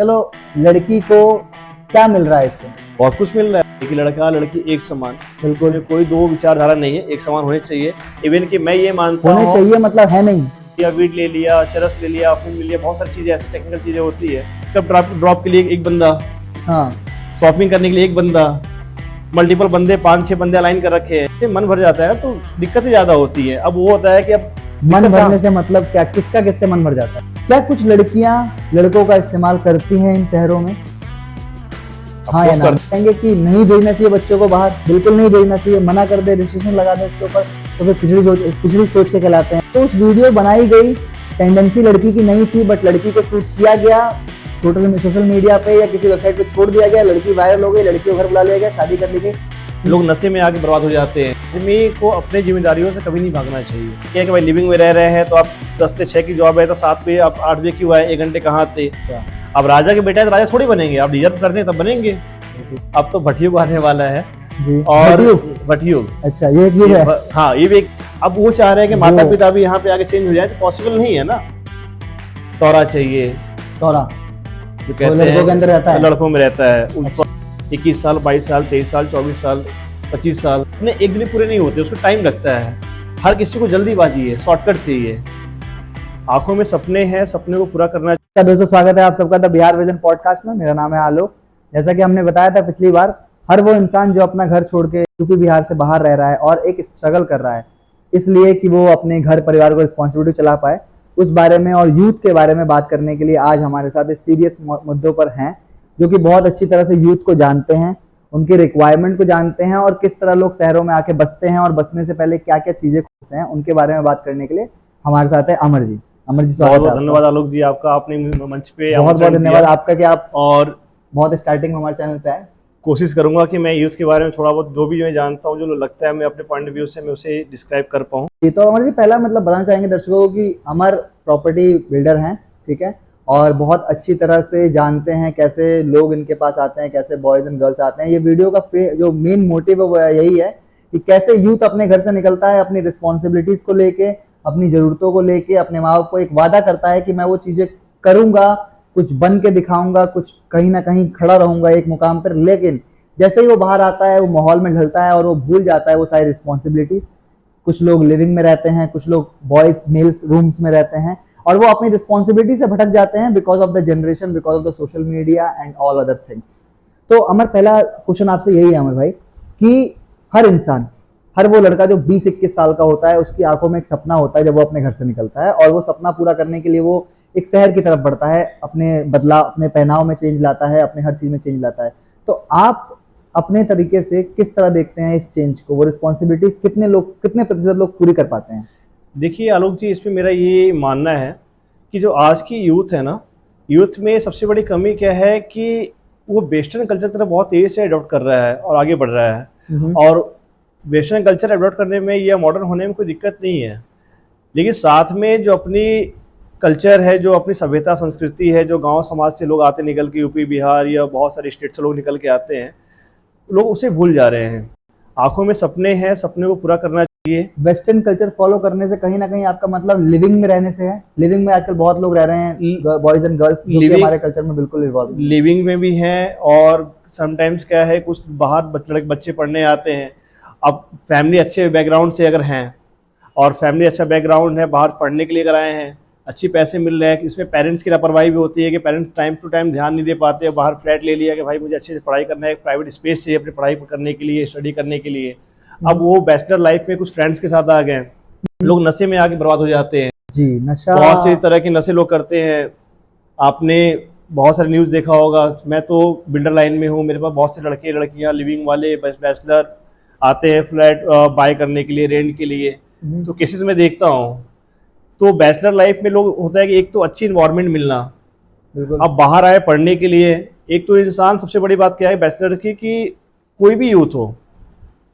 चलो, लड़की को क्या मिल रहा है इससे? बहुत कुछ मिल रहा है कि लड़का लड़की एक समान, बिल्कुल इसमें कोई दो विचारधारा नहीं है, एक समान होने चाहिए। इवन कि मैं ये मानता होने हूँ चाहिए, मतलब है नहीं। कि वीड ले लिया, चरस ले लिया, अफीम ले लिया, बहुत सारी चीजें ऐसी टेक्निकल चीजें होती है। कब ड्रॉप के लिए एक बंदा, हाँ, शॉपिंग करने के लिए एक बंदा, मल्टीपल बंदे 5-6 बंदे अलाइन कर रखे हैं, मन भर जाता है तो दिक्कतें ज्यादा होती है। अब वो होता है कि अब मन दिक्कत भरने से मतलब क्या? किसका किससे मन भर जाता है? क्या कुछ लड़कियां लड़कों का इस्तेमाल करती हैं इन शहरों में? हाँ या ना? कहेंगे कि नहीं भेजना चाहिए बच्चों को बाहर, बिल्कुल नहीं भेजना चाहिए, मना कर दे, रिस्ट्रिक्शन लगा दे इसके ऊपर, तो फिर पिछड़ी सोच के कहलाते हैं। तो उस वीडियो बनाई गई टेंडेंसी लड़की की नहीं थी, बट लड़की को शूट किया गया, सोशल मीडिया पे या किसी वेबसाइट पे छोड़ दिया गया, लड़की वायरल हो गई, लड़की को घर बुला लिया गया, शादी कर ली गई। लोग नशे में आके बर्बाद हो जाते हैं। आदमी को अपने जिम्मेदारियों से कभी नहीं भागना चाहिए। क्या कि भाई लिविंग में रह रहे हैं तो आप 10 से 6 की जॉब है तो 7 पे आप 8 बजे क्यों आए, 1 घंटे कहाँ थे। अब राजा के बेटा है तो राजा थोड़ी बनेंगे, आप डिजर्व करते हैं तब बनेंगे। अब तो भट्टियों आने वाला है जी। और भट्टियों, अच्छा, ये एक है। हाँ ये भी अब वो चाह रहे हैं कि माता पिता भी यहाँ पे आके चेंज हो जाए, तो पॉसिबल नहीं है ना। तौरा चाहिए, तौरा जो कहते लड़कों के अंदर रहता है, लड़कों में रहता है। 21 साल, 22 साल, 23 साल, 24 साल, 25 साल अपने एक दिन पूरे नहीं होते, उसको टाइम लगता है। हर किसी को जल्दीबाजी है, शॉर्टकट चाहिए। आंखों में सपने हैं, सपने को पूरा करना। दोस्तों, स्वागत है आप सबका द बिहार विजन पॉडकास्ट में। मेरा नाम है आलोक। जैसा कि हमने बताया था पिछली बार, हर वो इंसान जो अपना घर छोड़ के यूपी बिहार से बाहर रह रहा है और एक स्ट्रगल कर रहा है इसलिए कि वो अपने घर परिवार को रिस्पॉन्सिबिलिटी चला पाए, उस बारे में और यूथ के बारे में बात करने के लिए आज हमारे साथ इस सीरियस मुद्दों पर हैं, जो कि बहुत अच्छी तरह से यूथ को जानते हैं, उनकी रिक्वायरमेंट को जानते हैं और किस तरह लोग शहरों में आके बसते हैं और बसने से पहले क्या क्या चीजें खोजते हैं, उनके बारे में बात करने के लिए हमारे साथ है अमर जी। अमर जी, बहुत बहुत धन्यवाद आलोक जी आपका, आपने मंच पे बहुत बहुत धन्यवाद आपका कि आप और बहुत स्टार्टिंग में हमारे चैनल पे आए। कोशिश करूंगा कि मैं यूथ के बारे में थोड़ा बहुत जो भी मैं जानता हूँ, जो लगता है मैं अपने पॉइंट ऑफ व्यू से मैं उसे डिस्क्राइब कर पाऊँ। ये तो अमर जी, पहला मतलब बताना चाहेंगे दर्शकों को कि अमर प्रॉपर्टी बिल्डर हैं, ठीक है, और बहुत अच्छी तरह से जानते हैं कैसे लोग इनके पास आते हैं, कैसे बॉयज एंड गर्ल्स आते हैं। ये वीडियो का जो मेन मोटिव है वो यही है कि कैसे यूथ अपने घर से निकलता है, अपनी रिस्पॉन्सिबिलिटीज को लेके, अपनी जरूरतों को लेके, अपने माँ बाप को एक वादा करता है कि मैं वो चीजें करूंगा, कुछ बन के दिखाऊंगा, कुछ कहीं ना कहीं खड़ा रहूंगा एक मुकाम पर। लेकिन जैसे ही वो बाहर आता है, वो माहौल में ढलता है और वो भूल जाता है वो सारी रिस्पॉन्सिबिलिटीज। कुछ लोग लिविंग में रहते हैं, कुछ लोग बॉयज मेल्स रूम्स में रहते हैं और वो अपनी रिस्पॉन्सिबिलिटी से भटक जाते हैं because of the generation, because of the social media and all other things. तो अमर, पहला क्वेश्चन आपसे यही है अमर भाई कि हर इंसान, हर वो लड़का जो 20-21 साल का होता है, उसकी आंखों में एक सपना होता है जब वो अपने घर से निकलता है और वो सपना पूरा करने के लिए वो एक शहर की तरफ बढ़ता है, अपने बदलाव, अपने पहनाव में चेंज लाता है, अपने हर चीज में चेंज लाता है। तो आप अपने तरीके से किस तरह देखते हैं इस चेंज को? वो रिस्पॉन्सिबिलिटीज कितने प्रतिशत लोग पूरी कर पाते हैं? देखिए आलोक जी, इसमें मेरा ये मानना है कि जो आज की यूथ है ना, यूथ में सबसे बड़ी कमी क्या है कि वो वेस्टर्न कल्चर तरफ बहुत तेज़ी से अडॉप्ट कर रहा है और आगे बढ़ रहा है। और वेस्टर्न कल्चर अडॉप्ट करने में या मॉडर्न होने में कोई दिक्कत नहीं है, लेकिन साथ में जो अपनी कल्चर है, जो अपनी सभ्यता संस्कृति है, जो गांव समाज से लोग आते निकल के, यूपी बिहार या बहुत सारे स्टेट से लोग निकल के आते हैं, लोग उसे भूल जा रहे हैं। आंखों में सपने हैं, सपने को पूरा करना चाहिए। वेस्टर्न कल्चर फॉलो करने से कहीं ना कहीं आपका मतलब लिविंग में रहने से है? लिविंग में आजकल बहुत लोग रह रहे हैं, बॉयज एंड गर्ल्स, जो कि हमारे कल्चर में बिल्कुल इन्वॉल्व हैं। लिविंग में भी हैं और समटाइम्स क्या है, कुछ बाहर बच्चे पढ़ने आते हैं। अब फैमिली अच्छे बैकग्राउंड से अगर हैं और फैमिली अच्छा बैकग्राउंड है, बाहर पढ़ने के लिए अगर आए हैं, अच्छे पैसे मिल रहे हैं, इसमें पेरेंट्स की लापरवाही भी होती है कि पेरेंट्स टाइम टू टाइम ध्यान नहीं दे पाते हैं। बाहर फ्लैट ले लिया कि भाई मुझे अच्छे से पढ़ाई करना है, प्राइवेट स्पेस चाहिए अपनी पढ़ाई करने के लिए, स्टडी करने के लिए। अब वो बैचलर लाइफ में कुछ फ्रेंड्स के साथ आ गए, लोग नशे में आके बर्बाद हो जाते हैं। जी, नशा, बहुत सी तरह के नशे लोग करते हैं। आपने बहुत सारे न्यूज़ देखा होगा। मैं तो बिल्डर लाइन में हूँ, मेरे पास बहुत से लड़के लड़कियाँ लिविंग वाले बैचलर आते हैं फ्लैट बाय करने के लिए, रेंट के लिए। तो केसेस में देखता हूँ। तो बैचलर लाइफ में लोग होता है कि एक तो अच्छी इन्वायरमेंट मिलना, अब बाहर आए पढ़ने के लिए। एक तो इंसान, सबसे बड़ी बात क्या है बैचलर की, कि कोई भी यूथ हो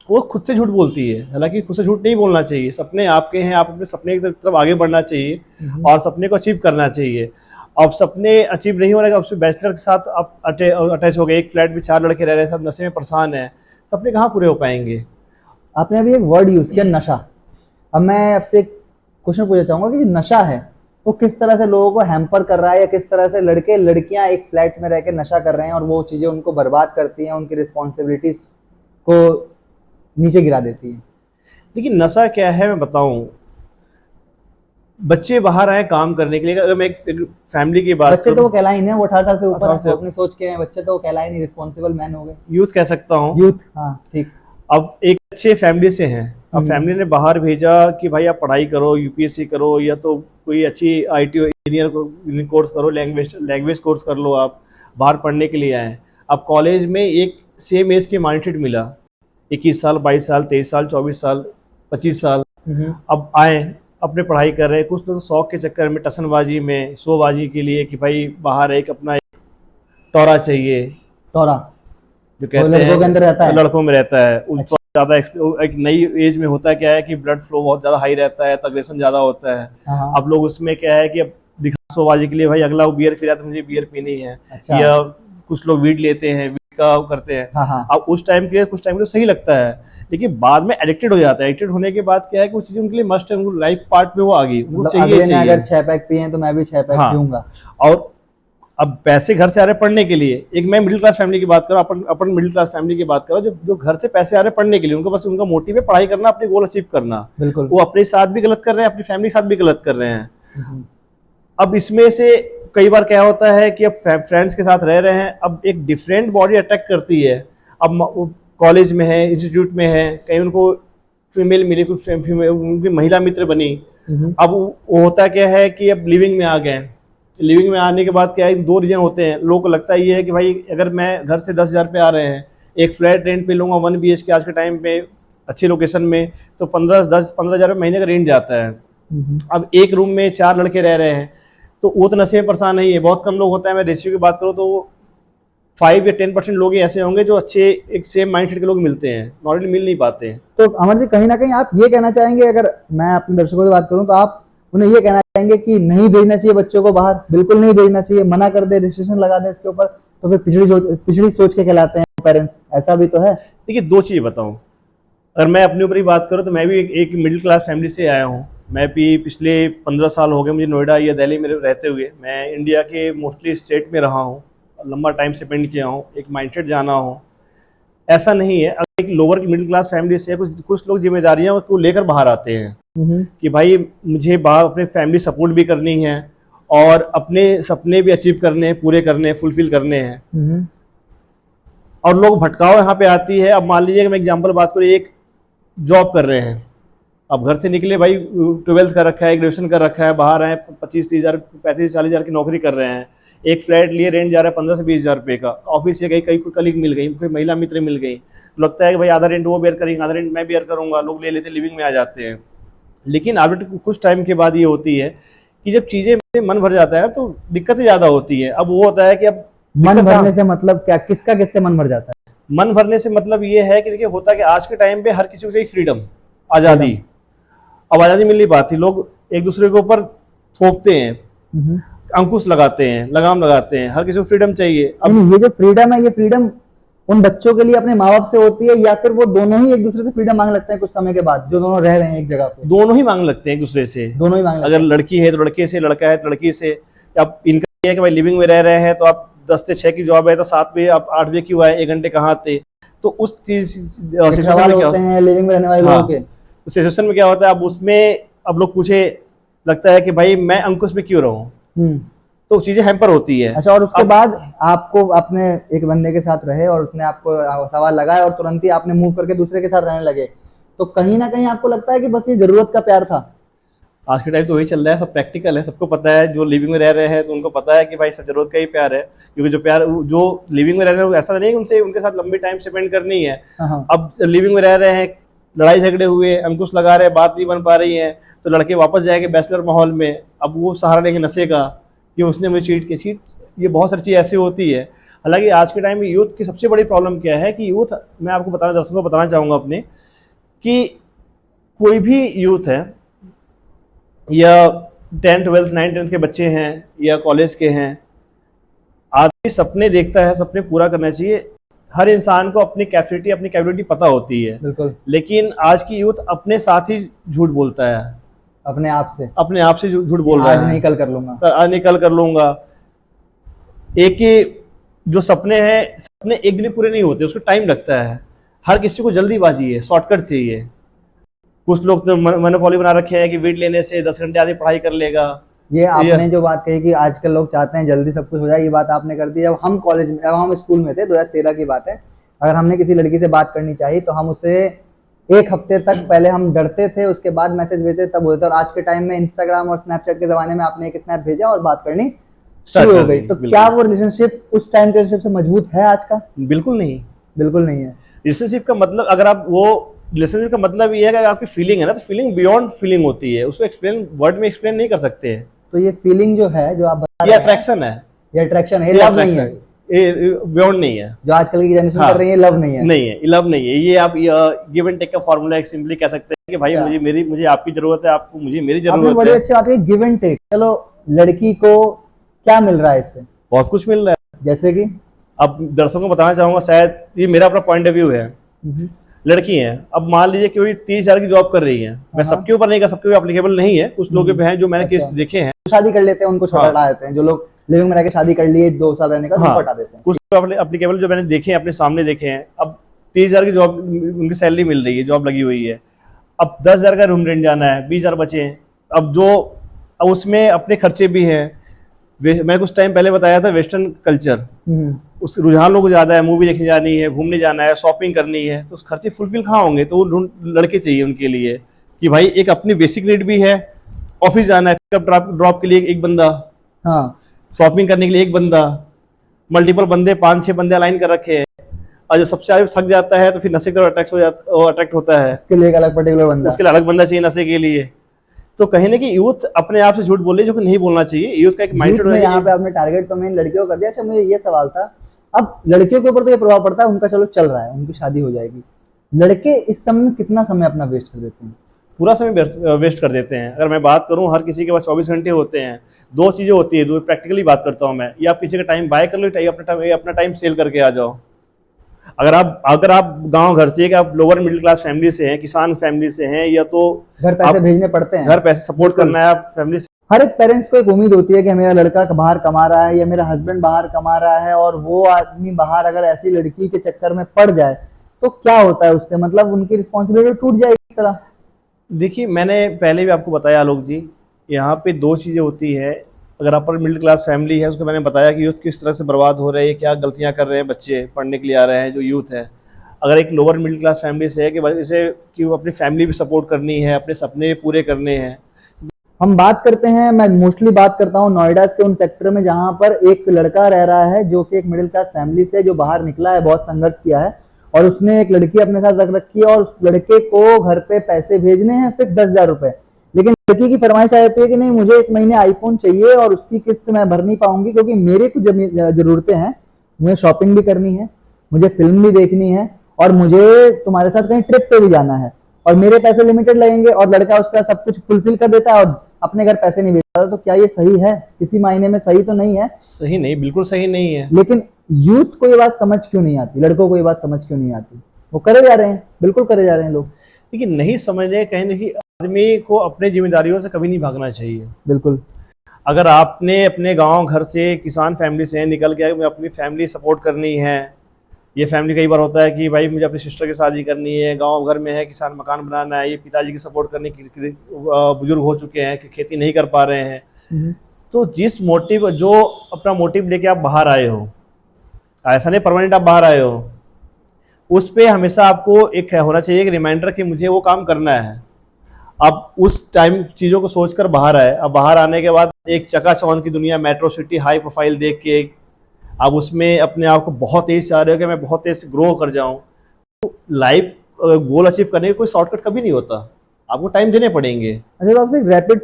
वो खुद से झूठ बोलती है। हालांकि खुद से झूठ नहीं बोलना चाहिए, सपने आपके हैं, आप अपने सपने की तरफ आगे बढ़ना चाहिए और सपने को अचीव करना चाहिए। अब सपने अचीव नहीं हो रहे, अब बैचलर के साथ आप अटैच हो गए, एक फ्लैट में 4 लड़के रह रहे हैं, सब नशे में परेशान है, सपने कहाँ पूरे हो पाएंगे? आपने अभी एक वर्ड यूज किया, नशा। अब मैं आपसे एक क्वेश्चन पूछना चाहूंगा कि नशा है वो किस तरह से लोगों को हैम्पर कर रहा है, या किस तरह से लड़के लड़कियां एक फ्लैट में रह के नशा कर रहे हैं और वो चीजें उनको बर्बाद करती हैं, उनकी रिस्पॉन्सिबिलिटीज को नीचे गिरा देती हैं। लेकिन नशा क्या है मैं बताऊं, बच्चे बाहर आए काम करने के लिए। अगर मैं एक फैमिली की बात बच्चे तो करूं, वो कहलाए नहीं, वो 18 साल से ऊपर 18 है, से वो अपनी सोच के हैं, बच्चे तो वो कहलाए नहीं, रिस्पॉन्सिबल मैन हो गए, यूथ कह सकता हूं। यूथ। हाँ ठीक। अब एक अच्छे फैमिली से हैं, अब फैमिली ने बाहर भेजा कि भाई आप पढ़ाई करो, यूपीएससी करो, या तो कोई अच्छी आईटी इंजीनियर कोर्स करो, लैंग्वेज कोर्स कर लो, आप बाहर पढ़ने के लिए आए। अब कॉलेज में एक सेम एज के माइंडसेट मिला, 21 साल, 22 साल, 23 साल, 24 साल, 25 साल। अब आए, अपने पढ़ाई कर रहे हैं, कुछ लोग शौक के चक्कर में, टसनबाजी में, शोबाजी के लिए कि भाई बाहर एक अपना एक टोरा चाहिए, टोरा जो वो कहते लड़कों के हैं अंदर रहता है। लड़कों में रहता है। अच्छा। ज़्यादा एक नई एज में होता है क्या है कि ब्लड फ्लो बहुत ज़्यादा हाई रहता है, तो अग्रेशन ज़्यादा होता है। हाँ। अब लोग उसमें क्या है कि अब दिखासोबाजी के लिए भाई अगला वो बियर पी रहा है तो मुझे बियर पीनी है। अच्छा। या कुछ लोग वीड लेते हैं, वीड का करते हैं। हाँ। अब उस टाइम के कुछ टाइम के सही लगता है, लेकिन बाद में एडिक्टेड हो जाता है। एडिक्टेड होने के बाद क्या है कि वो चीज़ें उनके लिए मस्ट है, उनको लाइफ पार्ट में वो आ गई, उनको मतलब चाहिए अगले ने चाहिए। अगर 6 पैक पिए हैं तो मैं भी 6 पैक हाँ। पीऊंगा। और अब पैसे घर से आ रहे हैं पढ़ने के लिए, एक मैं मिडिल क्लास फैमिली की बात करूँ, अपन मिडिल क्लास फैमिली की बात करो, जो घर से पैसे आ रहे हैं पढ़ने के लिए, उनको बस उनका मोटिव है पढ़ाई करना, अपने गोल अचीव करना। बिल्कुल। वो अपने साथ भी गलत कर रहे हैं, अपनी फैमिली के साथ भी गलत कर रहे हैं। अब इसमें से कई बार क्या होता है कि अब फ्रेंड्स के साथ रह रहे हैं, अब एक डिफरेंट बॉडी अटैक करती है। अब कॉलेज में है, इंस्टीट्यूट में है, कहीं उनको फीमेल मिली, कुछ उनकी महिला मित्र बनी। अब वो होता क्या है कि अब लिविंग में आ गए। लिविंग में आने के बाद क्या है, 2 रीजन होते हैं। लोगों को लगता ये है कि भाई अगर मैं घर से 10,000 रुपये आ रहे हैं, एक फ्लैट रेंट पे लूँगा 1 BHK आज के टाइम पे अच्छी लोकेशन में, तो 15,000 रुपये महीने का रेंट जाता है। अब एक रूम में 4 लड़के रह रहे हैं, तो वो तो नशे में परेशान नहीं है, बहुत कम लोग होता है। मैं रेशियो की बात करूँ तो 5 या 10% लोग ही ऐसे होंगे जो अच्छे एक सेम माइंडसेट के लोग मिलते हैं, नॉर्मली मिल नहीं पाते हैं। तो अमर जी, कहीं ना कहीं आप ये कहना चाहेंगे, अगर मैं अपने दर्शकों से बात करूं तो आप उन्हें ये कहना चाहेंगे कि नहीं भेजना चाहिए बच्चों को बाहर, बिल्कुल नहीं भेजना चाहिए, मना कर दे, रिस्ट्रिक्शन लगा दे इसके ऊपर, तो फिर पिछड़ी सोच के कहलाते हैं पेरेंट्स, ऐसा भी तो है। देखिए 2 चीज़ बताऊँ, अगर मैं अपने ऊपर ही बात करूँ तो मैं भी एक मिडिल क्लास फैमिली से आया हूँ। मैं भी पिछले 15 साल हो गए मुझे नोएडा या दिल्ली में रहते हुए। मैं इंडिया के मोस्टली स्टेट में रहा हूँ, लंबा टाइम स्पेंड किया हूँ, एक माइंडसेट जाना हूँ। ऐसा नहीं है, अगर एक लोअर की मिडिल क्लास फैमिली से कुछ लोग जिम्मेदारियां उसको लेकर बाहर आते हैं कि भाई मुझे बाहर अपने फैमिली सपोर्ट भी करनी है और अपने सपने भी अचीव करने हैं, पूरे करने हैं, फुलफिल करने हैं। और लोग भटकाव यहाँ पे आती है। अब मान लीजिए कि मैं एग्जांपल बात करूँ, एक जॉब कर रहे हैं, अब घर से निकले भाई 12th कर रखा है, ग्रेजुएशन कर रखा है, बाहर आए 25-30 हज़ार 35-40 हज़ार की नौकरी कर रहे हैं, एक फ्लैट लिए, रेंट जा रहा है 15 से 20 हज़ार रुपये का, ऑफिस से कई कोई कलीग मिल गई, कोई महिला मित्र मिल गई, लगता है कि भाई आधा रेंट वो बेयर करेंगे, आधा रेंट मैं बेयर करूंगा, लोग ले लेते, लिविंग में आ जाते हैं। लेकिन आफ्टर कुछ टाइम के बाद ये होती है कि जब चीज़ें में मन भर जाता है तो दिक्कतें ज़्यादा होती है। अब वो होता है कि अब मन भरने से मतलब क्या, किससे मन भर जाता है? मन भरने से मतलब ये है कि देखिए होता है कि आज के टाइम पे हर किसी को चाहिए फ्रीडम, आज़ादी। अब आज़ादी मिल नहीं पाती, लोग एक दूसरे के ऊपर थोपते हैं, अंकुश लगाते हैं, लगाम लगाते हैं, हर किसी को फ्रीडम चाहिए। अब ये जो फ्रीडम है, ये फ्रीडम उन बच्चों के लिए अपने माँ बाप से होती है, या फिर वो दोनों ही एक दूसरे से फ्रीडम मांग लगते हैं कुछ समय के बाद, जो दोनों रह रहे हैं एक जगह पे? दोनों ही मांग लगते हैं एक दूसरे से, दोनों ही मांग लगते अगर लड़की है तो लड़के से, लड़का है तो लड़की से। अब इनका ये है कि भाई लिविंग में रह रहे हैं तो आप 10 से 6 की जॉब है तो 7 बजे आप 8 बजे क्यों आए, 1 घंटे कहाँ आते, तो उस चीज सवाल होते हैं लिविंग में रहने वाले लोगों के। सिचुएशन में क्या होता है, अब उसमें अब लोग पूछे, लगता है कि भाई मैं अंकुश में क्यों रहूं, तो चीजें हैम्पर होती है। अच्छा, और उसके बाद आपको अपने एक बंदे के साथ रहे और उसने आपको सवाल लगाया और तुरंत ही आपने मूव करके दूसरे के साथ रहने लगे, तो कहीं ना कहीं आपको लगता है कि बस ये जरूरत का प्यार था? आज के टाइम तो वही चल रहा है, सब प्रैक्टिकल है, सबको पता है, जो लिविंग में रह रहे हैं तो उनको पता है कि भाई सब जरूरत का ही प्यार है। क्योंकि जो लिविंग में रह रहे हैं ऐसा नहीं है उनके साथ लंबी टाइम स्पेंड करनी है। अब लिविंग में रह रहे हैं, लड़ाई झगड़े हुए, अंकुश लगा रहे हैं, बात नहीं बन पा रही है, तो लड़के वापस जाएंगे बैचलर माहौल में। अब वो सहारा लेंगे नशे का कि उसने मुझे चीट, ये बहुत सारी चीज़ ऐसी होती है। हालांकि आज के टाइम में यूथ की सबसे बड़ी प्रॉब्लम क्या है कि यूथ, मैं आपको दर्शकों को बताना चाहूँगा अपने, कि कोई भी यूथ है या 10th 12th 9th 10th के बच्चे हैं या कॉलेज के हैं, आदमी सपने देखता है, सपने पूरा करना चाहिए। हर इंसान को अपनी कैपेबिलिटी पता होती है, बिल्कुल। लेकिन आज की यूथ अपने साथ ही झूठ बोलता है, अपने आप से झूठ बोल रहा आज है, नहीं कल कर लूंगा। आज नहीं कल कर लूंगा। एक ही जो सपने हैं, सपने एक दिन में पूरे नहीं होते, उसको टाइम लगता है। हर किसी को जल्दीबाजी है, शॉर्टकट चाहिए। कुछ लोग तो मोनोपोली बना रखे हैं कि वेट लेने से 10 घंटे आधी पढ़ाई कर लेगा। ये आपने जो बात कही कि आजकल लोग चाहते हैं जल्दी सब कुछ हो जाए, ये बात आपने कर दी। जब हम कॉलेज में, जब हम स्कूल में थे, 2013 की बात है, अगर हमने किसी लड़की से बात करनी चाहिए तो हम उसे एक हफ्ते तक पहले हम डरते थे, उसके बाद मैसेज भेजते तब होता। और आज के टाइम में इंस्टाग्राम और स्नैपचैट के जमाने में आपने एक स्नैप भेजा और बात करनी शुरू हो गई। तो क्या वो रिलेशनशिप उस टाइम के रिलेशनशिप से मजबूत है आज का? बिल्कुल नहीं, बिल्कुल नहीं है। रिलेशनशिप का मतलब, अगर आप वो रिलेशनशिप का मतलब ये है कि आपकी फीलिंग है ना, तो फीलिंग बियॉन्ड फीलिंग होती है, उसको एक्सप्लेन वर्ड में एक्सप्लेन नहीं कर सकते हैं। तो ये फीलिंग जो है, जो आप बता ये रहे हैं, अट्रैक्शन है, ये अट्रैक्शन है, लव नहीं है। ये बियॉन्ड नहीं है। जो आजकल की जनरेशन हाँ, कर रही है, लव नहीं है। नहीं है, लव नहीं है। ये आप गिव एंड टेक का फॉर्मूला सिंपली कह सकते हैं कि भाई अच्छा। मुझे आपकी जरूरत है, आपको मुझे मेरी आपने जरूरत बड़ी है। अच्छी बात है, गिव एंड टेक। चलो, लड़की को क्या मिल रहा है इससे? बहुत कुछ मिल रहा है। जैसे कि अब दर्शकों को बताना चाहूंगा, शायद ये मेरा अपना पॉइंट ऑफ व्यू है। लड़की है, अब मान लीजिए कि 30,000 की जॉब कर रही है। मैं सबके ऊपर नहीं, सबके ऊपर एप्लीकेबल नहीं है, कुछ लोगों पे हैं जो मैंने केस देखे हैं। शादी कर लेते हैं, उनको छोटा हाँ। हटा देते हैं। जो लोग लिविंग में रह के शादी कर लिए 2 साल रहने का, उनको हाँ, हटा देते हैं। कुछ एप्लीकेबल जो मैंने देखे हैं, अपने सामने देखे हैं। अब 30,000 की जॉब, उनकी सैलरी मिल रही है, जॉब लगी हुई है। अब 10,000 का रूम रेंट जाना है, 20,000 बचे हैं। अब उसमें अपने खर्चे भी हैं। मैंने कुछ टाइम पहले बताया था, वेस्टर्न कल्चर, उस रुझान लोगों को ज्यादा है, मूवी देखने जानी है, घूमने जाना है, शॉपिंग करनी है, तो उस खर्चे फुलफिल कहाँ होंगे? तो वो लड़के चाहिए उनके लिए कि भाई एक अपनी बेसिक नीड भी है, ऑफिस जाना है, पिकअप ड्रॉप के लिए एक बंदा, हाँ, शॉपिंग करने के लिए एक बंदा, मल्टीपल बंदे, 5-6 बंदे अलाइन कर रखे हैं। और जो सबसे आगे थक जाता है तो फिर नशे की तरफ अट्रैक्ट होता है, उसके लिए एक अलग पर्टिकुलर बंदा, उसके लिए अलग बंदा चाहिए नशे के लिए। तो कहीं ना कि यूथ अपने आप से झूठ बोल रही है, जो कि नहीं बोलना चाहिए। यूथ का एक माइंडसेट में यहाँ पे आपने टारगेट तो मेन लड़कियों को कर दिया। अच्छा, मुझे ये सवाल था, अब लड़कियों के ऊपर तो ये प्रभाव पड़ता है, उनका चलो चल रहा है, उनकी शादी हो जाएगी। लड़के इस समय में कितना समय अपना वेस्ट कर देते हैं? पूरा समय वेस्ट कर देते हैं। अगर मैं बात करूं, हर किसी के पास 24 घंटे होते हैं। दो चीजें होती है, दो प्रैक्टिकली बात करता हूं मैं, या आप किसी का टाइम बाय कर लो, या अपना टाइम सेल करके आ जाओ। अगर आप गांव घर से, आप लोअर मिडिल क्लास फैमिली से हैं, किसान फैमिली से हैं, या तो घर पैसे भेजने पड़ते हैं, घर पैसे सपोर्ट करना है आप फैमिली से। हर एक पेरेंट्स को एक उम्मीद होती है कि मेरा लड़का बाहर कमा रहा है या मेरा हस्बैंड बाहर कमा रहा है, और वो आदमी बाहर अगर ऐसी लड़की के चक्कर में पड़ जाए तो क्या होता है उससे? मतलब उनकी रिस्पॉन्सिबिलिटी टूट जाएगी इस तरह। देखिए, मैंने पहले भी आपको बताया आलोक जी, यहाँ पे दो चीज़ें होती है। अगर अपर मिडिल क्लास फैमिली है, उसको मैंने बताया कि यूथ किस तरह से बर्बाद हो रहे हैं, क्या गलतियाँ कर रहे हैं बच्चे पढ़ने के लिए आ रहे हैं, जो यूथ है। अगर एक लोअर मिडिल क्लास फैमिली से है कि जैसे कि वो अपनी फैमिली भी सपोर्ट करनी है, अपने सपने भी पूरे करने हैं। हम बात करते हैं, मैं मोस्टली बात करता हूँ नोएडा के उन सेक्टर में जहाँ पर एक लड़का रह रहा है जो कि एक मिडिल क्लास फैमिली से, जो बाहर निकला है, बहुत संघर्ष किया है, और उसने एक लड़की अपने साथ रख रखी है, और उस लड़के को घर पे पैसे भेजने हैं फिक्स 10,000 रुपए। लेकिन लड़की की फरमाइश आ जाती है कि नहीं, मुझे इस महीने आईफोन चाहिए और उसकी किस्त मैं भर नहीं पाऊंगी क्योंकि मेरे कुछ जरूरतें हैं, मुझे शॉपिंग भी करनी है, मुझे फिल्म भी देखनी है, और मुझे तुम्हारे साथ कहीं ट्रिप पे भी जाना है, और मेरे पैसे लिमिटेड लगेंगे। और लड़का उसका सब कुछ फुलफिल कर देता है और अपने घर पैसे नहीं भेजता। तो क्या ये सही है? किसी मायने में सही तो नहीं है। सही नहीं, बिल्कुल सही नहीं है। लेकिन यूथ को ये बात समझ क्यों नहीं आती, लड़कों को ये बात समझ क्यों नहीं आती? वो करे जा रहे हैं, बिल्कुल करे जा रहे हैं लोग। लेकिन नहीं समझ रहे, कहीं ना कहीं आदमी को अपने जिम्मेदारियों से कभी नहीं भागना चाहिए। बिल्कुल। अगर आपने अपने गांव घर से, किसान फैमिली से निकल के अपनी फैमिली सपोर्ट करनी है, ये फैमिली कई बार होता है कि भाई मुझे अपनी सिस्टर की शादी करनी है, गांव घर में है, किसान मकान बनाना है, ये पिताजी की सपोर्ट करनी, बुजुर्ग हो चुके हैं कि खेती नहीं कर पा रहे हैं। तो जिस मोटिव, जो अपना मोटिव लेके आप बाहर आए हो, ऐसा नहीं परमानेंट आप बाहर आए हो, उस पे हमेशा आपको एक होना चाहिए कि रिमाइंडर कि मुझे वो काम करना है। अब उस टाइम चीज़ों को सोचकर बाहर आए। अब बाहर आने के बाद एक चकाचौंध की दुनिया, मेट्रो सिटी, हाई प्रोफाइल देख के आप उसमें अपने आप को बहुत तेज चाह रहे हो कि मैं बहुत तेज ग्रो कर जाऊं। तो लाइफ गोल अचीव करने का कोई शॉर्टकट कभी नहीं होता, आपको टाइम देने पड़ेंगे। अच्छा, तो आपसे एक रैपिड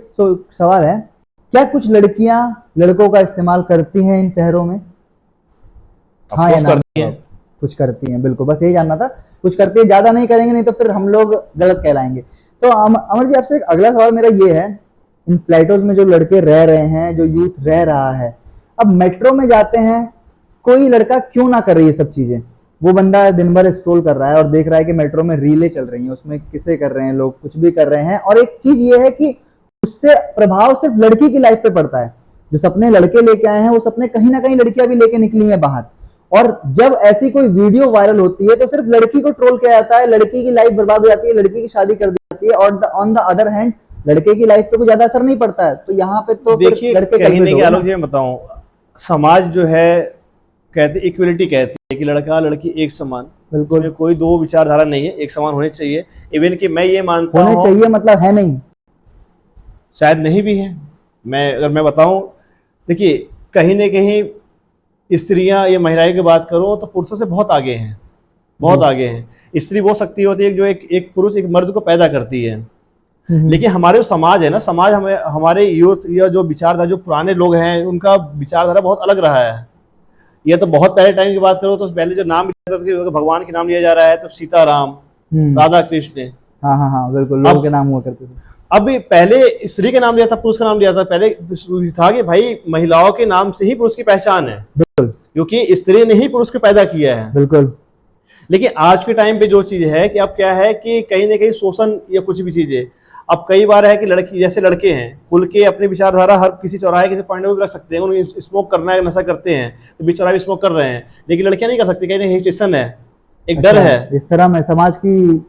सवाल है, क्या कुछ लड़कियां लड़कों का इस्तेमाल करती हैं इन शहरों में? हाँ या ना? करती हैं, कुछ करती हैं, बिल्कुल, बस यही जानना था। कुछ करती है, ज्यादा नहीं करेंगे, नहीं तो फिर हम लोग गलत कहलाएंगे। तो अमर जी, आपसे एक अगला सवाल मेरा ये है, इन फ्लैटों में जो लड़के रह रहे हैं, जो यूथ रह रहा है, अब मेट्रो में जाते हैं, कोई लड़का क्यों ना करे ये सब चीजें? वो बंदा दिन भर स्क्रॉल कर रहा है और देख रहा है कि मेट्रो में रीलें चल रही हैं, उसमें किसे कर रहे हैं लोग, कुछ भी कर रहे हैं। और एक चीज ये है कि उससे प्रभाव सिर्फ लड़की की लाइफ पे पड़ता है। जो सपने लड़के लेके आए हैं वो सपने कहीं ना कहीं लड़कियां भी लेके निकली हैं बाहर। और जब ऐसी कोई वीडियो वायरल होती है तो सिर्फ लड़की को ट्रोल किया जाता है, लड़की की लाइफ बर्बाद हो जाती है, लड़की की शादी कर दी जाती है, और ऑन द अदर हैंड लड़के की लाइफ पे कोई ज्यादा असर नहीं पड़ता है। तो यहाँ पे तो देखिए लड़के कहीं culprit ना हो कहीं गए आलोक ना। जी मैं बताऊं, समाज जो है कहते इक्वलिटी कहती है कि लड़का लड़की एक समान, बिल्कुल इसमें कोई दो विचारधारा नहीं है, एक समान होने चाहिए। इवन कि मैं ये मानता होने हूँ, चाहिए मतलब है नहीं। शायद नहीं भी है। मैं बताऊं, देखिए कहीं ना कहीं स्त्रियां या महिलाएं की बात करो तो पुरुषों से बहुत आगे हैं, बहुत जी। आगे हैं। स्त्री वो शक्ति होती है जो एक पुरुष एक मर्द को पैदा करती है। हम्म। लेकिन हमारे जो समाज है ना, समाज हमें हमारे यूथ या जो विचारधारा जो पुराने लोग हैं उनका विचारधारा बहुत अलग रहा है। ये तो बहुत पहले टाइम की बात करो तो पहले जो नाम लिया जाता था कि भगवान के नाम लिया जा रहा है तो सीताराम, हम्म। राधा कृष्ण। हाँ हाँ हाँ बिल्कुल, लोगों अब के नाम हुआ करते थे। अब पहले स्त्री का नाम लिया था, पुरुष का नाम लिया था। पहले था कि भाई महिलाओं के नाम से ही पुरुष की पहचान है, बिल्कुल क्योंकि स्त्री ने ही पुरुष को पैदा किया है। बिल्कुल। लेकिन आज के टाइम पे जो चीज है कि अब क्या है कि कहीं ना कहीं शोषण या कुछ भी चीजें, अब कई बार है कि लड़की जैसे लड़के हैं खुल के अपनी विचारधारा हर किसी चौराहे किसी पॉइंट में भी रख सकते हैं, उन्हें स्मोक करना है, नशा करते हैं तो बीच चौराहे भी स्मोक कर रहे हैं, लेकिन लड़कियां नहीं कर सकती, कहीं ना हेजिटेशन है, एक डर अच्छा, है। इस तरह में समाज की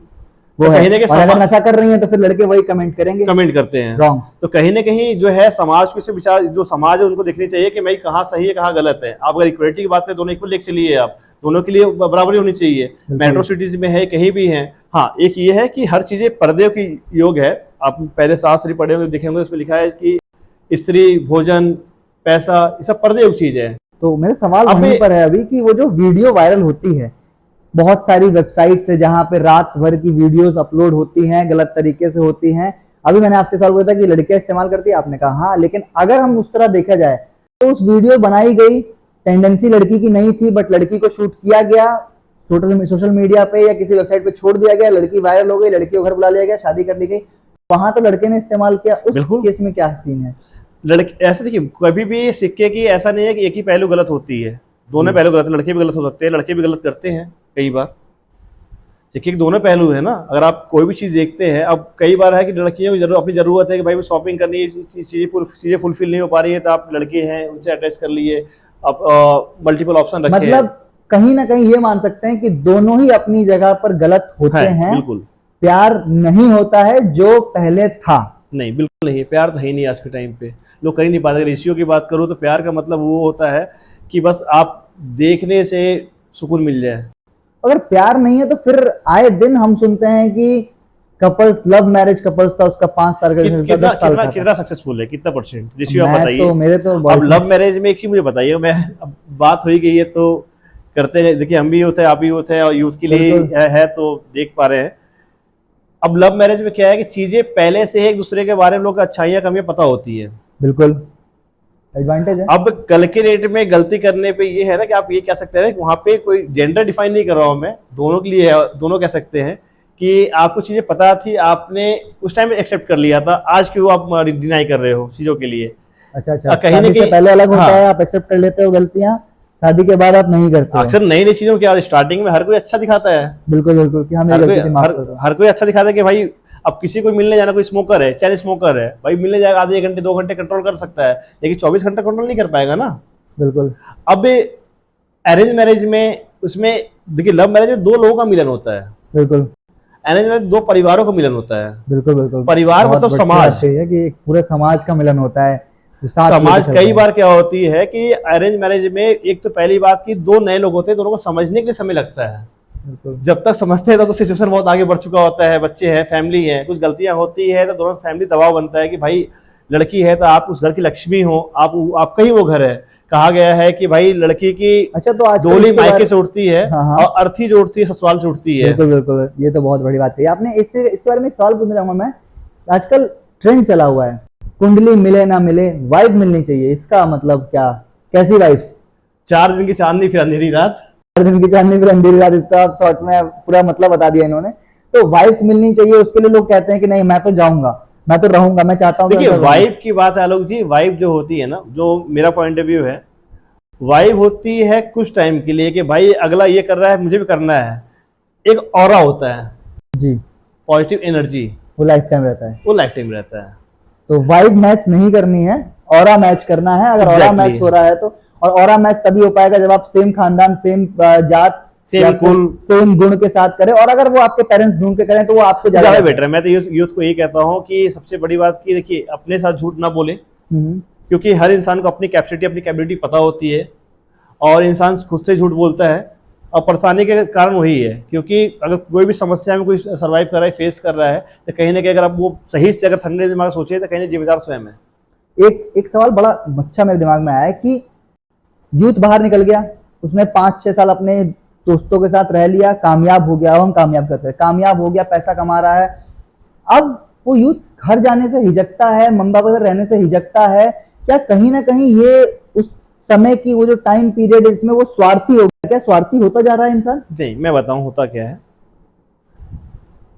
वो तो है। कहीं ना कहीं और अगर नशा कर रही है तो फिर लड़के वही कमेंट करेंगे कमेंट करते हैं। रॉन्ग। तो कहीं ना कहीं जो है समाज को इसे विचार, जो समाज है उनको देखनी चाहिए कि भाई कहाँ सही है कहाँ गलत है। आप अगर इक्वलिटी की बात करें, दोनों इक्वल लेके चलिए, आप दोनों के लिए बराबरी होनी चाहिए। मेट्रो सिटीज में है, कहीं भी है। हाँ एक ये है कि हर चीजें पर्दे की योग है। आप पहले शास्त्र पढ़े होंगे, देखे होंगे, उसमें लिखा है कि स्त्री, भोजन, पैसा, ये सब पर्दे योग चीज है। तो मेरा सवाल अब वहीं पर है अभी कि वो जो वीडियो वायरल होती है बहुत सारी वेबसाइट से, जहां पे रात भर की वीडियोस अपलोड होती हैं, गलत तरीके से होती हैं। अभी मैंने आपसे सवाल पूछा था कि लड़कियां इस्तेमाल करती है, आपने कहा हाँ, लेकिन अगर हम उस तरह देखा जाए तो उस वीडियो बनाई गई टेंडेंसी लड़की की नहीं थी, बट लड़की को शूट किया गया, सोशल मीडिया पे या किसी वेबसाइट पे छोड़ दिया गया, लड़की वायरल हो गई, लड़की को घर बुला लिया गया, शादी कर ली गई, वहां तो लड़के ने इस्तेमाल किया। उस बिल्कुल केस में क्या सीन है? लड़के ऐसे देखिए, कभी भी सिक्के की ऐसा नहीं है कि एक ही पहलू गलत होती है, दोनों पहलू गलत, लड़के भी गलत हो सकते हैं, लड़के भी गलत करते हैं कई बार। सिक्के के दोनों पहलू है ना। अगर आप कोई भी चीज देखते हैं, अब कई बार है कि लड़कियों की अपनी जरूरत है कि भाई शॉपिंग करनी है, चीजें फुलफिल नहीं हो पा रही है, तो आप लड़के हैं उनसे अटैच कर लिए, आप मल्टीपल ऑप्शन रखे मतलब कहीं ना कहीं ये मान सकते हैं कि दोनों ही अपनी जगह पर गलत होते हैं। बिल्कुल प्यार नहीं होता है जो पहले था। नहीं, बिल्कुल नहीं, प्यार तो है ही नहीं आज के टाइम पे, लोग कर ही नहीं पाते। रेशियो की बात करूँ तो प्यार का मतलब वो होता है कि बस आप देखने से सुकून मिल जाए। अगर प्यार नहीं है तो फिर आए दिन हम सुनते हैं कि कपल्स, लव मैरिज कपल्स था, उसका 5 साल का रिलेशन था, 10 साल का था। कितना सक्सेसफुल है, कितना परसेंट रेशियो आप मैं बताइए। तो मेरे तो अब लव मैरिज में एक चीज मुझे बताइए, मैं अब बात हो ही गई है तो करते हैं। देखिए हम भी यूथ है, आप भी यूथ है, और यूथ के लिए है तो देख पा रहे हैं। अब लव मैरिज में क्या है कि चीजें पहले से एक दूसरे के बारे में लोग अच्छाइयां कमियां पता होती है, बिल्कुल एडवांटेज है। अब कल के डेट में गलती करने पे ये है ना कि आप ये कह सकते हैं वहां पे कोई जेंडर डिफाइन नहीं कर रहा हूं मैं, दोनों के लिए दोनों कह सकते हैं कि आपको चीजें पता थी, आपने उस टाइम एक्सेप्ट कर लिया था, आज क्यों आप डिनाई कर रहे हो चीजों के लिए। अच्छा अच्छा, कहीं ना शादी से कहीं पहले अलग होता हाँ, है, आप एक्सेप्ट कर लेते हो गलतियां, शादी के बाद आप नहीं करते हो। अक्सर नई नई चीजों की स्टार्टिंग में हर कोई अच्छा दिखाता है, बिल्कुल बिल्कुल कि हाँ मेरी गलती थी, माफ कर दो। हर कोई अच्छा दिखाता है कि भाई अब किसी को मिलने जाना, कोई स्मोकर है, चैन स्मोकर है, भाई मिलने जाएगा आधे घंटे 2 घंटे कंट्रोल कर सकता है, लेकिन 24 घंटे कंट्रोल नहीं कर पाएगा ना। बिल्कुल। अब अरेंज मैरिज में, उसमें देखिए लव मैरिज में 2 लोगों का मिलन होता है, बिल्कुल अरेंज मैरिज 2 परिवारों का मिलन होता है। बिल्कुल बिल्कुल। परिवार बहुत मतलब अच्छी समाज, बात कही है कि एक पूरे समाज का मिलन होता है जो साथ लेके समाज चलता कई है। बार क्या होती है कि अरेंज मैरिज में एक तो पहली बात की 2 नए लोग होते हैं, दोनों को समझने के लिए समय लगता है, बिल्कुल जब तक समझते हैं तो सिचुएशन बहुत आगे बढ़ चुका होता है, बच्चे हैं, फैमिली है, कुछ गलतियां होती है तो दोनों फैमिली दबाव बनता है कि भाई लड़की है तो आप उस घर की लक्ष्मी हो, आपका ही वो घर है। कहा गया है कि भाई लड़की की अच्छा, तो आज डोली मायके से उठती है, हाँ हाँ, और अर्थी जो उठती है ससुराल से उठती है। बिल्कुल बिल्कुल, ये तो बहुत बड़ी बात कही आपने। इसके बारे में एक सवाल पूछना चाहूंगा मैं। आजकल ट्रेंड चला हुआ है, कुंडली मिले ना मिले, वाइब मिलनी चाहिए, इसका मतलब क्या? कैसी वाइब्स? 4 दिन की चांदनी फिर अंधेरी रात। 4 दिन की चांदनी फिर अंधेरी रात, इसका शॉर्ट में पूरा मतलब बता दिया इन्होंने। तो वाइब्स मिलनी चाहिए, उसके लिए लोग कहते हैं कि नहीं मैं तो जाऊंगा, मैं तो रहूंगा, मैं चाहता हूँ। देखिए वाइब की बात है आलोक जी, वाइब जो होती है ना, जो मेरा पॉइंट ऑफ व्यू है, वाइब होती है कुछ टाइम के लिए कि भाई अगला ये कर रहा है मुझे भी करना है, एक ऑरा होता है जी, पॉजिटिव एनर्जी, वो लाइफ टाइम रहता है। वो लाइफ टाइम रहता है। तो वाइब मैच नहीं करनी है, ऑरा मैच करना है। अगर ऑरा Exactly. मैच हो रहा है तो, और ऑरा मैच तभी हो पाएगा जब आप सेम खानदान, सेम जात, सेम कुल, सेम गुण के साथ करें। और अगर वो आपके पेरेंट्स ढूंढ के करें तो वो आपको ज्यादा ज्यादा बेटर है। मैं तो यूथ को यही कहता हूँ कि सबसे बड़ी बात की देखिए, अपने साथ झूठ ना बोले, क्योंकि हर इंसान को अपनी कैपेसिटी, अपनी कैपेबिलिटी पता होती है, और इंसान खुद से झूठ बोलता है और परेशानी के कारण वही है। क्योंकि अगर कोई भी समस्या में कोई सर्वाइव कर रहा है, फेस कर रहा है, तो कहीं ना कहीं अगर आप वो सही से अगर ठंडे दिमाग से सोचे तो कहीं ना जिम्मेदार स्वयं है। एक सवाल बड़ा अच्छा मेरे दिमाग में आया है कि यूथ बाहर निकल गया, उसने 5-6 साल अपने दोस्तों के साथ रह लिया, कामयाब हो गया, हम कामयाब करते हैं, कामयाब हो गया, पैसा कमा रहा है। अब वो यूथ घर जाने से हिचकता है, मम्मी पापा से रहने से हिचकता है। क्या कहीं ना कहीं ये उस समय की वो जो टाइम पीरियड है इसमें वो स्वार्थी हो गया? क्या स्वार्थी होता जा रहा है इंसान? नहीं, मैं बताऊं होता क्या है।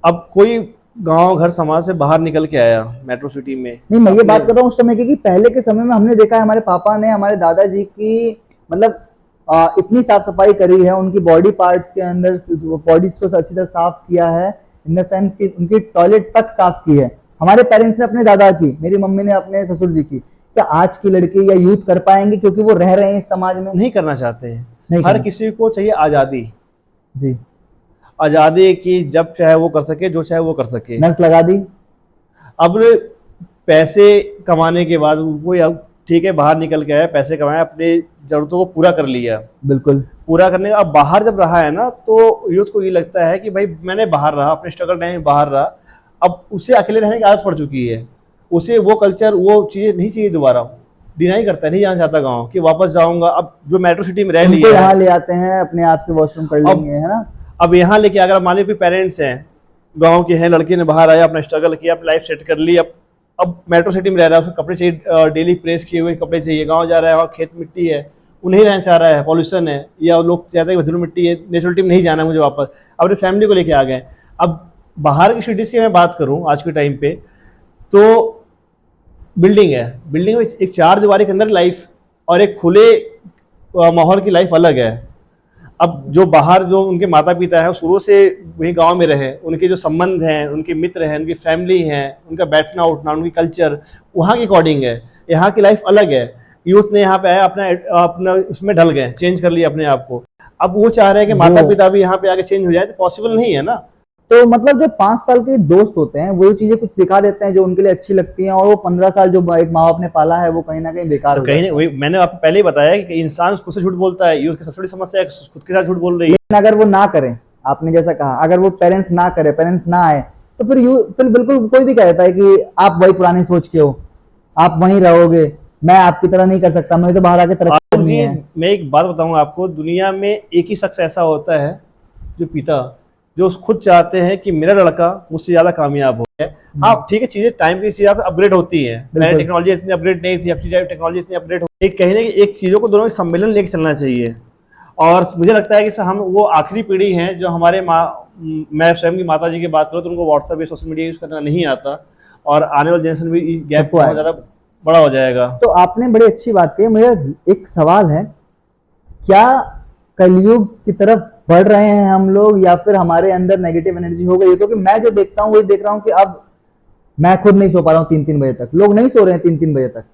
अब कोई गांव घर समाज से बाहर निकल के आया मेट्रो सिटी में, नहीं, मैं ये अपने बात कर रहा हूँ उस समय की, कि पहले के समय में हमने देखा है हमारे पापा ने, हमारे दादाजी की मतलब इतनी साफ सफाई करी है, उनकी बॉडी पार्ट्स के अंदर बॉडीज को अच्छी तरह साफ किया है, इन द सेंस कि उनकी टॉयलेट तक साफ की है। हमारे पेरेंट्स ने अपने दादा की, मेरी मम्मी ने अपने ससुर जी की। क्या आज की लड़की या यूथ कर पाएंगे क्योंकि वो रह रहे हैं इस समाज में? नहीं करना चाहते हैं। नहीं हर करना। किसी को चाहिए आज़ादी, जी। आज़ादी की जब चाहे वो कर सके, जो चाहे वो कर सके। नर्स लगा दी। अब पैसे कमाने के बाद वो, अब ठीक है बाहर निकल के आया, पैसे कमाए, अपनी जरूरतों को पूरा कर लिया, बिल्कुल। पूरा करने का अब बाहर जब रहा है ना, तो यूथ को ये लगता है कि भाई मैंने बाहर रहा, अपने स्ट्रगल टाइम में बाहर रहा, अब उसे अकेले रहने की आदत पड़ चुकी है, उसे वो कल्चर, वो चीज़ें नहीं चाहिए दोबारा, डिनाई करता है, नहीं जाना चाहता गाँव कि वापस जाऊंगा। अब जो मेट्रो सिटी में रह उनको लिया यहाँ है, ले आते हैं, अपने आप से वॉशरूम कर लेंगे, है ना। अब यहाँ लेके अगर मान लीजिए पेरेंट्स हैं, गांव के हैं, लड़के ने बाहर आया, अपना स्ट्रगल किया, अपनी लाइफ सेट कर ली, अब मेट्रो सिटी में रह रहा है, उसको कपड़े चाहिए, डेली प्रेस किए हुए कपड़े चाहिए, गांव जा रहा है, वहाँ खेत मिट्टी है, वो नहीं रहना चाह रहा है, पॉल्यूशन है, या लोग चाहते हैं कि धूल मिट्टी है, नेचुरलिटी में नहीं जाना मुझे वापस, अपनी फैमिली को लेके आ गए। अब बाहर की सिटीज़ की मैं बात करूँ आज के टाइम पे, तो बिल्डिंग है, बिल्डिंग में एक चार दीवारी के अंदर लाइफ और एक खुले माहौल की लाइफ अलग है। अब जो बाहर जो उनके माता पिता है शुरू से वही गांव में रहे, उनके जो संबंध हैं, उनके मित्र हैं, उनकी फैमिली हैं, उनका बैठना उठना, उनकी कल्चर वहाँ के अकॉर्डिंग है, यहाँ की लाइफ अलग है। यूथ ने यहाँ पे आया, अपना अपना उसमें ढल गए, चेंज कर लिया अपने आप को। अब वो चाह रहे हैं कि माता पिता भी यहाँ पे आके चेंज हो जाए, तो पॉसिबल नहीं है ना। तो मतलब जो 5 साल के दोस्त होते हैं वो चीजें कुछ सिखा देते हैं जो उनके लिए अच्छी लगती हैं, और वो 15 साल जो एक माँ बाप ने पाला है वो कहीं ना कहीं बेकार तो हो कहीं जाता है। वही मैंने आपको पहले ही बताया कि इंसान खुद से झूठ बोलता है, यूथ की सबसे बड़ी समस्या है खुद के साथ झूठ बोल रही है। लेकिन अगर वो ना करें, आपने जैसा कहा, अगर वो पेरेंट्स ना करे, पेरेंट्स ना आए, तो फिर बिल्कुल कोई भी कहता है कि आप वही पुरानी सोच के हो, आप वहीं रहोगे, मैं आपकी तरह नहीं कर सकता, मुझे तो बाहर आके तरक्की करनी है। मैं एक बात बताऊंगा आपको, दुनिया में एक ही शख्स ऐसा होता है जो पिता, जो खुद चाहते हैं कि मेरा लड़का मुझसे ज्यादा कामयाब हो जाए। हाँ ठीक है, चीजें टाइम की चीजें अपग्रेड होती है, पहले टेक्नोलॉजी इतनी अपग्रेड नहीं थी, अब टेक्नोलॉजी इतनी अपग्रेड हो, एक कहीं ना एक चीजों को दोनों में सम्मेलन लेके चलना चाहिए। और मुझे लगता है कि हम वो आखिरी पीढ़ी है जो हमारे मैं स्वयं की माता जी की बात करूँ तो उनको व्हाट्सएप या सोशल मीडिया यूज करना नहीं आता, और आने वाले जनरेशन में इस गैप बहुत ज्यादा बड़ा हो जाएगा। तो आपने बड़ी अच्छी बात की। मेरा एक सवाल है, क्या कलयुग की तरफ बढ़ रहे हैं हम लोग, या फिर हमारे अंदर नेगेटिव एनर्जी हो गई है? क्योंकि मैं जो देखता हूँ वही देख रहा हूँ कि अब मैं खुद नहीं सो पा रहा हूँ 3-3 बजे तक, लोग नहीं सो रहे हैं 3-3 बजे तक,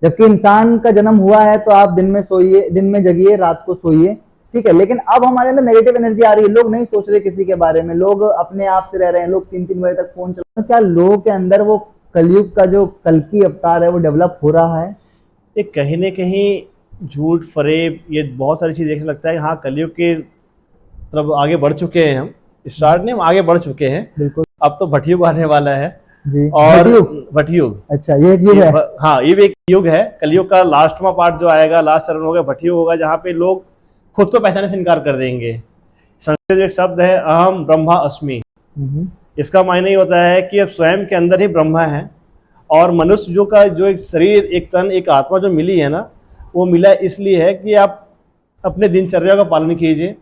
जबकि इंसान का जन्म हुआ है तो आप दिन में सोइए, दिन में जगिए, रात को सोइए, ठीक है। लेकिन अब हमारे अंदर नेगेटिव एनर्जी आ रही है, लोग नहीं सोच रहे किसी के बारे में, लोग अपने आप से रह रहे हैं, लोग 3-3 बजे तक फोन चला रहे हैं। क्या लोगों के अंदर वो कलयुग का जो कल की अवतार है वो डेवलप हो रहा है? ये कहीं ना कहीं झूठ फरेब, ये बहुत सारी चीज़ देखने लगता है कि हाँ कलयुग के तरफ आगे बढ़ चुके हैं, हम स्टार्ट नहीं, हम आगे बढ़ चुके हैं। बिल्कुल। अब तो भटयुग आने वाला है जी। और भटयुग, अच्छा, ये एक युग है। हाँ ये भी एक युग है। कलयुग का लास्टवा पार्ट जो आएगा, लास्ट चरण होगा, भटयुग होगा, जहाँ पे लोग खुद को पहचानने से इनकार कर देंगे। संस्कृत में एक शब्द है अहम ब्रह्मा अस्मि, इसका मायने ये होता है कि अब स्वयं के अंदर ही ब्रह्मा है, और मनुष्य जो एक शरीर, एक तन, एक आत्मा जो मिली है ना, वो मिला इसलिए है कि आप अपने दिनचर्या का पालन कीजिए,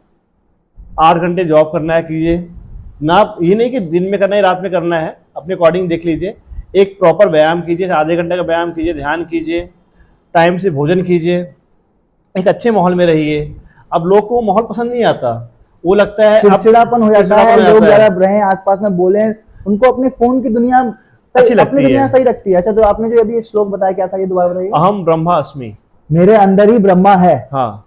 8 घंटे जॉब करना है कीजिए ना, ये नहीं कि दिन में करना है रात में करना है, अपने अकॉर्डिंग देख लीजिए, एक प्रॉपर व्यायाम कीजिए, आधे घंटे का व्यायाम कीजिए, ध्यान कीजिए, टाइम से भोजन कीजिए, एक अच्छे माहौल में रहिए। अब लोग को माहौल पसंद नहीं आता, वो लगता है चिड़चिड़ापन हो जाता है, लोग ज्यादा रहें आसपास में, बोले, उनको अपने फोन की दुनिया अच्छी अपनी लगती दुनिया है। सही लगती है। अच्छा, तो आपने जो अभी ये श्लोक बताया क्या था, ये दोबारा बताइए। अहम ब्रह्मास्मि। मेरे अंदर ही ब्रह्मा है। हाँ,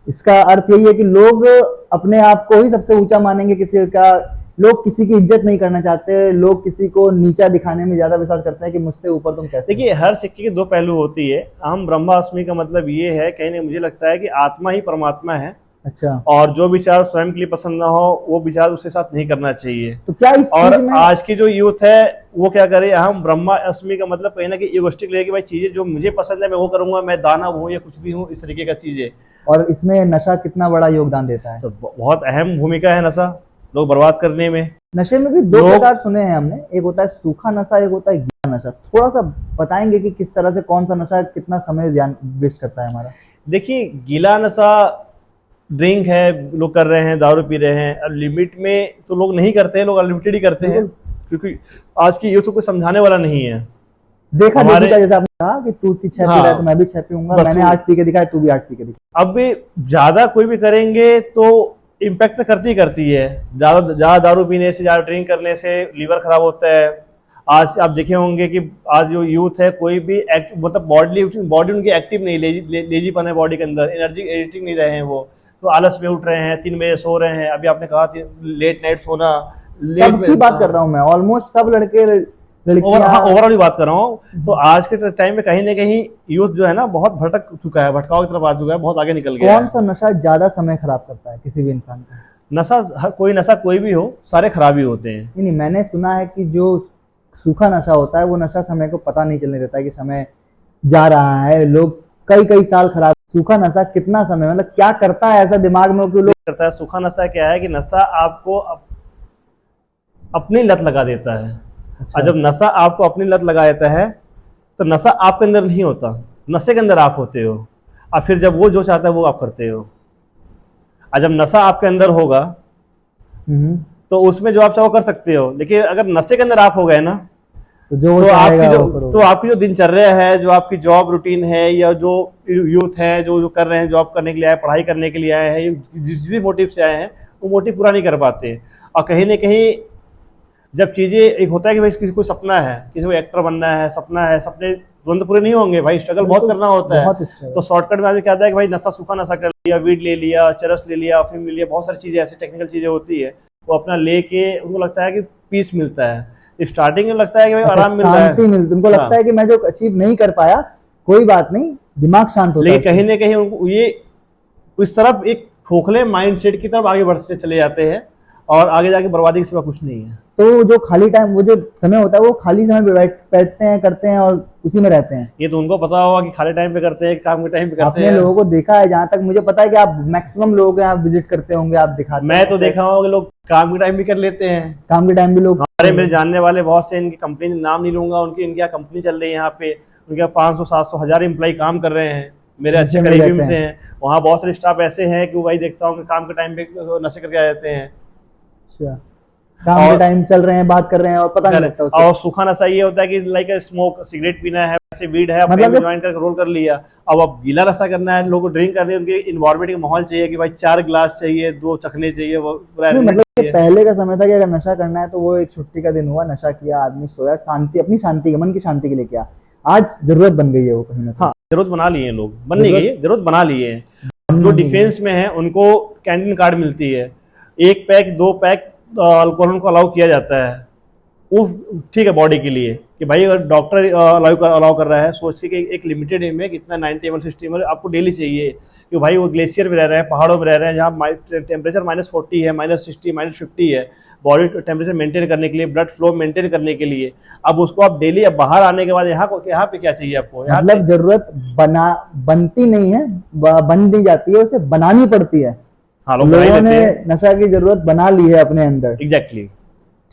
इसका अर्थ यही है कि लोग अपने आप को ही सबसे ऊंचा मानेंगे, किसी का, लोग किसी की इज्जत नहीं करना चाहते, लोग किसी को नीचा दिखाने में ज्यादा विश्वास करते हैं कि मुझसे ऊपर तुम कैसे हो। देखिए हर सिक्के के दो पहलू होती है। अहम ब्रह्मास्मि का मतलब ये है, कहीं ना मुझे लगता है कि आत्मा ही परमात्मा है, अच्छा, और जो विचार स्वयं के लिए पसंद ना हो वो विचार उसके साथ नहीं करना चाहिए। तो क्या इस और चीज में, आज की जो यूथ है वो क्या करे, हम ब्रह्मास्मि का मतलब कहीं ना कहीं इगोस्टिक लेके भाई चीजें जो मुझे पसंद है मैं वो करूंगा, मैं दानव हूँ या कुछ भी हूँ, इस तरीके का चीज है। और इसमें नशा कितना बड़ा योगदान देता है। सब बहुत अहम भूमिका है नशा लोग बर्बाद करने में। नशे में भी दो लोग प्रकार सुने हैं हमने, एक होता है सूखा नशा, एक होता है गीला नशा। थोड़ा सा बताएंगे कि किस तरह से कौन सा नशा कितना समय ध्यान वेस्ट करता है हमारा। देखिए गीला नशा ड्रिंक है, लोग कर रहे हैं, दारू पी रहे हैं, अब लिमिट में तो लोग नहीं करते हैं, लोग अनलिमिटेड ही करते हैं, बिल्कुल, क्योंकि आज की यूथ को कोई समझाने वाला नहीं है। देखा देखी हमारे का, जैसे आपने कहा कि तू 6 पी रहा है तो हाँ, मैं भी 6 पीऊंगा, बस मैंने 8 पी के दिखाया, तू भी 8 पी के दिखा। अब ज्यादा कोई भी करेंगे तो इम्पैक्ट तो करती ही करती है। ज्यादा ज्यादा दारू पीने से, ज्यादा ड्रिंक करने से लीवर खराब होता है। आज आप देखे होंगे कि आज जो यूथ है कोई भी मतलब बॉडी बॉडी उनकी एक्टिव नहीं, लेजीपन है बॉडी के अंदर, एनर्जी एडिटिंग नहीं रहे हैं वो, तो आलस में उठ रहे हैं, 3 बजे सो रहे हैं। अभी आपने कहा लेट नाइट सोना, लेट सबकी बात कर रहा हूँ मैं, ऑलमोस्ट सब लड़के लड़कियां। ओवरऑल ही बात कर रहा हूँ। तो आज के टाइम में कहीं ना कहीं यूथ जो है ना बहुत भटक चुका है, भटकाव की तरफ आ चुका है, बहुत आगे निकल गया कौन है। सा नशा ज्यादा समय खराब करता है किसी भी इंसान का। नशा कोई भी हो, सारे खराब ही होते हैं। नहीं, मैंने सुना है कि जो सूखा नशा होता है वो नशा समय को पता नहीं चलने देता है कि समय जा रहा है। लोग कई कई साल खराब। सूखा नशा कितना समय, मतलब क्या करता है ऐसा दिमाग में कि लोग। करता है सूखा नशा क्या है कि नशा आपको अपनी लत लगा देता है। अच्छा, और जब नशा आपको अपनी लत लगा देता है तो नशा आपके अंदर नहीं होता, नशे के अंदर आप होते हो। और फिर जब वो जो चाहता है वो आप करते हो। और जब नशा आपके अंदर होगा तो उसमें जो आप चाहो कर सकते हो, लेकिन अगर नशे के अंदर आप हो गए ना तो जो वो तो चाहेगा वो करोगे। आपकी जो दिनचर्या है, जो आपकी जॉब रूटीन है, या जो यूथ है जो कर रहे हैं, जॉब करने के लिए आए, पढ़ाई करने के लिए आए हैं, जिस भी मोटिव से आए हैं वो मोटिव पूरा नहीं कर पाते। और कहीं ना कहीं जब चीजें, एक होता है कि भाई किसी को सपना है, किसी को एक्टर बनना है, सपना है, सपने तुरंत पूरे नहीं होंगे भाई, स्ट्रगल बहुत करना होता है। बहुत struggle। तो शॉर्टकट में आदमी क्या आता है कि भाई नशा, सूखा नशा कर लिया, वीड ले लिया, चरस ले लिया, अफीम ले लिया, बहुत सारी चीजें ऐसी टेक्निकल चीजें होती है, वो अपना लेके उनको लगता है कि पीस मिलता है। स्टार्टिंग में लगता है कि भाई अच्छा, आराम मिल रहा शांति है। मिलती, उनको लगता है कि मैं जो अचीव नहीं कर पाया, कोई बात नहीं, दिमाग शांत होता है लेकिन कहीं ना कहीं उनको ये इस तरफ एक खोखले माइंडसेट की तरफ आगे बढ़ते चले जाते हैं, और आगे जाके बर्बादी के सिवा कुछ नहीं है। तो जो खाली टाइम, वो जो समय होता है वो खाली समय पे बैठते हैं, करते हैं और उसी में रहते हैं। ये तो उनको पता होगा कि खाली टाइम पे करते हैं, काम के टाइम पे करते आपने हैं। लोगों को देखा है, जहां तक मुझे पता है कि आप मैक्सिमम लोग आप विजिट करते होंगे, आप दिखाते मैं हैं। तो देखा हूँ कि लोग काम के टाइम भी कर लेते हैं। काम के टाइम भी लोग। हमारे मेरे जानने वाले बहुत से, इनकी कंपनी नाम नहीं लूंगा, उनकी इनकी कंपनी चल रही है यहाँ पे, उनके 500 700 1000 एम्प्लॉय काम कर रहे हैं, मेरे अच्छे नशे में करीबी रहते से हैं। हैं। वहाँ बहुत सारे स्टाफ ऐसे हैं कि भाई देखता हूँ कि काम के टाइम पे नशे करके आ जाते हैं। अच्छा, काम के टाइम चल रहे हैं, बात कर रहे हैं और पता नहीं लगता उससे। और सूखा नशा ये होता है कि लाइक स्मोक, सिगरेट पीना है, वैसे वीड है, मतलब मतलब ज्वाइन कर रोल कर लिया। अब गीला नशा करना है, लोगों को ड्रिंक करनी है, उनके इन्वायरमेंट का माहौल चाहिए कि भाई 4 गिलास चाहिए, 2 चखने चाहिए, वो पूरा नहीं, मतलब चाहिए। पहले का समय था कि अगर नशा करना है तो वो एक छुट्टी का दिन हुआ, नशा किया, आदमी सोया, शांति, अपनी शांति, मन की शांति के लिए किया। आज जरूरत बन गई है वो कहीं ना कहीं। हाँ, जरूरत बना लिए हैं लोग, बन नहीं गई है, जरूरत बना लिए हैं। अब जो डिफेंस में है उनको कैंटीन कार्ड मिलती है, 1 पैक 2 पैक अल्कोहल उनको अलाउ किया जाता है। वो ठीक है बॉडी के लिए कि भाई अगर डॉक्टर अलाउ कर रहा है, सोच के एक लिमिटेड एम में कितना 90 ml 60 ml आपको डेली चाहिए, कि भाई वो ग्लेशियर में रह रहे हैं, पहाड़ों में रह रहे हैं, जहाँ टेम्परेचर -40 है, -60 -50 है, बॉडी टेम्परेचर मेंटेन करने के लिए, ब्लड फ्लो मेंटेन करने के लिए। अब उसको आप डेली, अब बाहर आने के बाद यहाँ पे क्या चाहिए आपको, यहाँ मतलब जरूरत बनती नहीं है, बन नहीं जाती है, उसे बनानी पड़ती है। हाँ, लोग बना ही लोगों लेते ने हैं। नशा की जरूरत बना ली है अपने अंदर। एग्जैक्टली।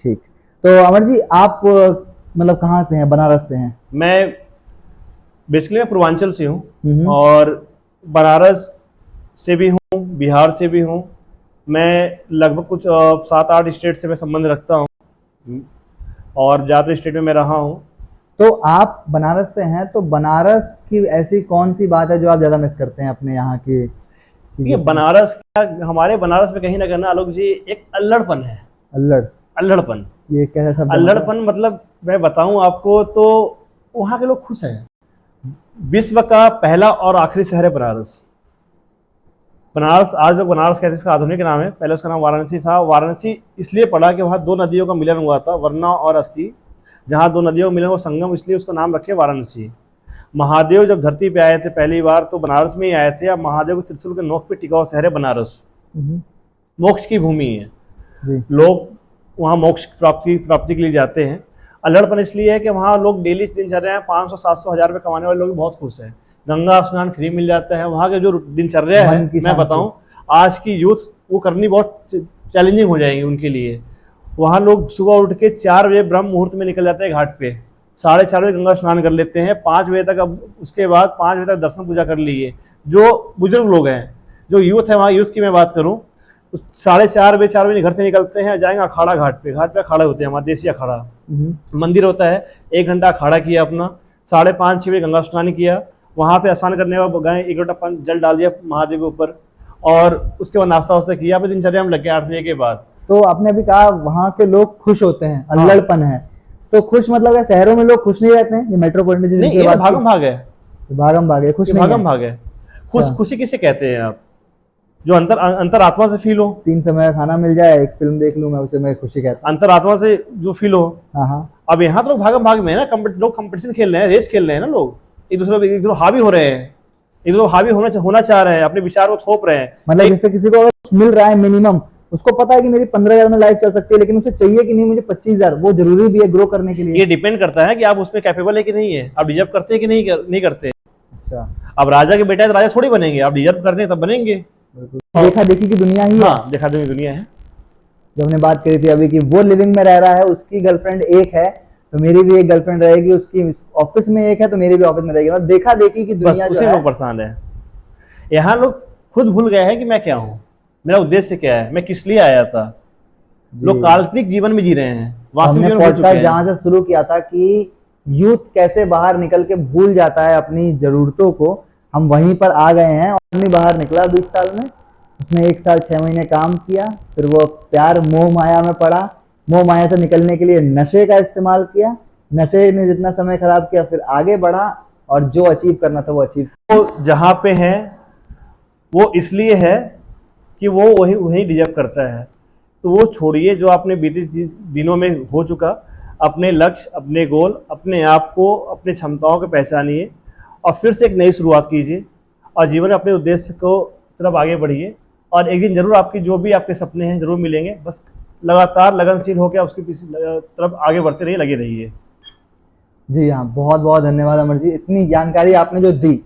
ठीक। तो अमर जी, आप मतलब कहाँ से हैं? बनारस से हैं? मैं बेसिकली मैं पूर्वांचल से हूँ, हम्म। और बनारस से भी हूँ, बिहार से भी हूँ। मैं लगभग कुछ 7-8 स्टेट से मैं संबंध रखता हूँ, और ज़्यादातर स्टेट में मैं रहा हूँ। तो आप बनारस से हैं, तो बनारस की ऐसी कौन सी बात है जो आप ज्यादा मिस करते हैं अपने यहाँ की ये चीजों में? बनारस का, हमारे बनारस में कहीं ना कहीं आलोक जी एक अल्लड़पन है। अल्लड़। अल्लड़पन ये कैसा शब्द है? अल्लड़पन मतलब मैं बताऊं आपको तो वहाँ के लोग खुश हैं। विश्व का पहला और आखिरी शहर है बनारस। बनारस आज लोग बनारस कहते हैं, इसका आधुनिक नाम है, पहले उसका नाम वाराणसी था। वाराणसी इसलिए पड़ा कि वहाँ 2 नदियों का मिलन हुआ था, वरना और अस्सी, जहाँ 2 नदियों का मिलन हुआ संगम, इसलिए उसका नाम रखे वाराणसी। महादेव जब धरती पे आए थे पहली बार तो बनारस में ही आए थे। अब महादेव के त्रिशूल के नोक पे टिका हुआ शहर है बनारस, हम्म, मोक्ष की भूमि है। जी। लोग वहाँ मोक्ष प्राप्ति के लिए जाते हैं। अल्लड़पन इसलिए है कि वहाँ लोग डेली दिनचर्या है 500, 700, 1000 रुपये कमाने वाले लोग भी बहुत खुश हैं। गंगा स्नान फ्री मिल जाता है। वहाँ के जो दिनचर्या है मन की मैं शांति। बताऊँ, आज की यूथ वो करनी बहुत चैलेंजिंग हो जाएगी उनके लिए। वहाँ लोग सुबह उठ के 4 बजे ब्रह्म मुहूर्त में निकल जाते हैं घाट पे, 4:30 बजे गंगा स्नान कर लेते हैं, 5 बजे तक, अब उसके बाद 5 बजे तक दर्शन पूजा कर लिए। जो बुजुर्ग लोग हैं, जो यूथ है, वहाँ यूथ की मैं बात करूँ, 4:30 बजे 4 बजे घर से निकलते हैं, जाएंगे अखाड़ा घाट पे अखाड़ा होते हैं, हमारा देसी अखाड़ा मंदिर होता है। 1 घंटा अखाड़ा किया अपना, 5:30, 6 बजे गंगा स्नान किया, वहाँ पे स्नान करने के बाद गए, 1 लोटा जल डाल दिया महादेव के ऊपर, और उसके बाद नाश्ता वास्ता किया। फिर दिनचर्या में लग गए 8 बजे के बाद। तो आपने अभी कहा वहाँ के लोग खुश होते हैं, अल्लड़पन है, तो खुश मतलब है शहरों में लोग खुश नहीं रहते हैं? ये मेट्रोपॉलिटन नहीं, ये भागम भाग है, भागम भाग है, खुश नहीं भागम है। भाग है। अच्छा। खुशी किसे कहते हैं आप? जो अंतरात्मा से फील हो। 3 समय का खाना मिल जाए, एक फिल्म देख लूं, मैं उसे मैं खुशी कहता अंतरात्मा से जो फील हो। हूँ। हाँ। अब यहाँ तो लोग भागम भाग में है ना, लोग कंपटीशन खेल रहे हैं, रेस खेल रहे हैं ना, लोग एक दूसरे हावी हो रहे हैं, एक दूसरे हावी होना चाह रहे हैं, अपने विचार को थोप रहे हैं। मतलब जैसे किसी को अगर कुछ मिल रहा है मिनिमम, उसको पता है कि मेरी 15,000 में लाइफ चल सकती है, लेकिन उसे चाहिए कि नहीं मुझे 25,000, वो जरूरी भी है ग्रो करने के लिए। ये डिपेंड करता है कि आप उसमें कैपेबल है कि नहीं है, आप डिजर्व करते हैं कि नहीं करते। अच्छा। अब राजा के बेटा है तो राजा थोड़ी बनेंगे, आप डिजर्व करते हैं तब बनेंगे। देखा देखी की दुनिया ही है। हाँ, देखा देखी दुनिया है। जो हमने बात करी थी अभी कि वो लिविंग में रह रहा है, उसकी गर्लफ्रेंड एक है, तो मेरी भी एक गर्लफ्रेंड रहेगी, उसकी ऑफिस में एक है तो मेरी भी ऑफिस में रहेगी। मतलब देखा देखी की दुनिया बस उसे लोग परेशान है। यहाँ लोग खुद भूल गए हैं कि मैं क्या हूँ, मेरा उद्देश्य क्या है, मैं किस लिए आया था। लोग काल्पनिक जीवन में जी रहे हैं, वास्तविक हमने जीवन भूल चुके पॉडकास्ट हैं। जहां से शुरू किया था कि यूथ कैसे बाहर निकल के भूल जाता है अपनी जरूरतों को, हम वहीं पर आ गए हैं। और नहीं बाहर निकला 20 साल में, उसने 1 साल 6 महीने काम किया, फिर वो प्यार मोह माया में पड़ा, मोह माया से निकलने के लिए नशे का इस्तेमाल किया, नशे ने जितना समय खराब किया, फिर आगे बढ़ा और जो अचीव करना था वो अचीव। तो जहाँ पे है वो इसलिए है कि वो वही डिजर्व करता है। तो वो छोड़िए जो आपने बीते दिनों में हो चुका, अपने लक्ष्य, अपने गोल, अपने आप को, अपने क्षमताओं को पहचानिए और फिर से एक नई शुरुआत कीजिए और जीवन में अपने उद्देश्य को तरफ आगे बढ़िए। और एक दिन जरूर आपकी जो भी आपके सपने हैं जरूर मिलेंगे। बस लगातार लगनशील होकर उसके पीछे तरफ आगे बढ़ते रहिए, लगे रहिए। जी हाँ, बहुत बहुत धन्यवाद अमर जी, इतनी जानकारी आपने जो दी।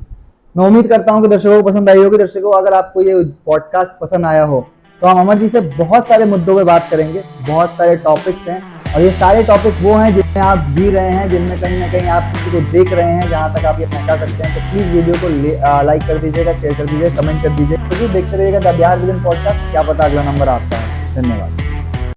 मैं उम्मीद करता हूँ कि दर्शकों को पसंद आई होगी। दर्शकों, अगर आपको ये पॉडकास्ट पसंद आया हो तो हम अमर जी से बहुत सारे मुद्दों पे बात करेंगे, बहुत सारे टॉपिक्स हैं, और ये सारे टॉपिक वो हैं जिनमें आप जी रहे हैं, जिनमें कहीं ना कहीं आप किसी को देख रहे हैं, जहाँ तक आप ये पहुँचा सकते हैं। तो प्लीज़ वीडियो को लाइक कर दीजिएगा, शेयर कर दीजिएगा, कमेंट कर दीजिएगा। तो देखते रहिएगा द बिहार विजन पॉडकास्ट, क्या पता अगला नंबर आपका है। धन्यवाद।